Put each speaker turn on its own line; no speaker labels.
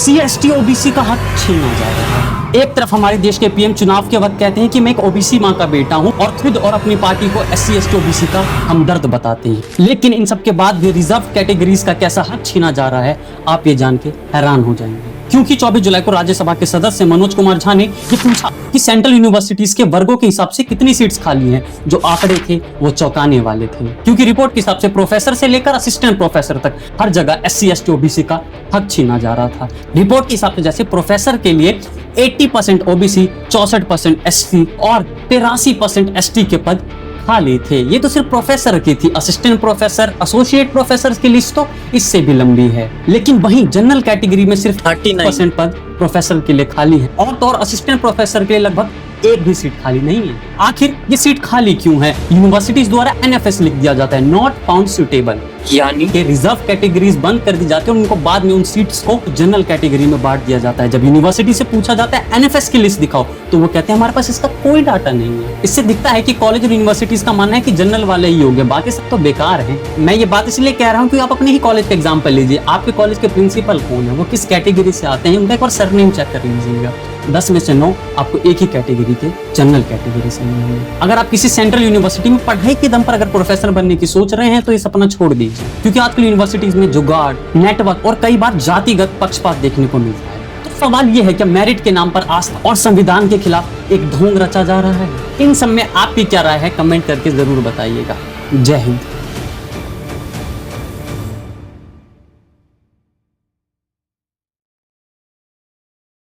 CST OBC का हक छीना जा रहा है। एक तरफ हमारे देश के पीएम चुनाव के वक्त कहते हैं कि मैं एक ओबीसी मां का बेटा हूं और खुद और अपनी पार्टी को SC ST ओबीसी का हमदर्द बताते हैं, लेकिन इन सब के बाद भी रिजर्व कैटेगरीज का कैसा हक छीना जा रहा है, आप ये जान के हैरान हो जाएंगे। क्योंकि 24 जुलाई को राज्यसभा के सदस्य मनोज कुमार झा ने ये पूछा कि सेंट्रल यूनिवर्सिटीज के वर्गों के हिसाब से कितनी सीट्स खाली हैं। जो आंकड़े थे वो चौंकाने वाले थे, क्योंकि रिपोर्ट के हिसाब से प्रोफेसर से लेकर असिस्टेंट प्रोफेसर तक हर जगह SC ST ओबीसी का हक छीना जा रहा था। रिपोर्ट के हिसाब से जैसे प्रोफेसर के लिए 80% ओबीसी, 64% SC और 83% ST के पद खाली थे। ये तो सिर्फ प्रोफेसर की थी। असिस्टेंट प्रोफेसर, एसोसिएट प्रोफेसर की लिस्ट तो इससे भी लंबी है। लेकिन वहीं जनरल कैटेगरी में सिर्फ 39% पद प्रोफेसर के लिए खाली है और तो और असिस्टेंट प्रोफेसर के लिए लगभग एक भी सीट खाली नहीं है। आखिर ये सीट खाली क्यों है? यूनिवर्सिटीज द्वारा NFS लिख दिया जाता है, नॉट फाउंड सुटेबल, यानी कि रिजर्व कैटेगरीज बंद कर दी जाती है और उनको बाद में उन सीट्स को जनरल कैटेगरी में बांट दिया जाता है। जब यूनिवर्सिटी से पूछा जाता है NFS की लिस्ट दिखाओ, तो वो कहते हैं हमारे पास इसका कोई डाटा नहीं है। इससे दिखता है कि कॉलेज और यूनिवर्सिटीज का मानना है कि जनरल वाले ही होंगे, बाकी सब तो बेकार है। मैं ये बात इसलिए कह रहा हूँ कि आप अपने ही कॉलेज का एग्जाम्पल लीजिए। आपके कॉलेज के प्रिंसिपल कौन है, वो किस कैटेगरी से आते हैं, उनका एक बार सरनेम चेक कर लीजिएगा। 10 में से 9 आपको एक ही कैटेगरी के जनरल कैटेगरी से मिलेंगे। अगर आप किसी सेंट्रल यूनिवर्सिटी में पढ़ाई के दम पर अगर प्रोफेसर बनने की सोच रहे हैं तो ये सपना छोड़ दीजिए, क्योंकि आजकल यूनिवर्सिटीज में जुगाड़, नेटवर्क और कई बार जातिगत पक्षपात देखने को मिलता है। तो सवाल ये है कि मेरिट के नाम पर आस्था और संविधान के खिलाफ एक ढोंग रचा जा रहा है। इन सब में आपकी क्या राय है, कमेंट करके जरूर बताइएगा। जय हिंद।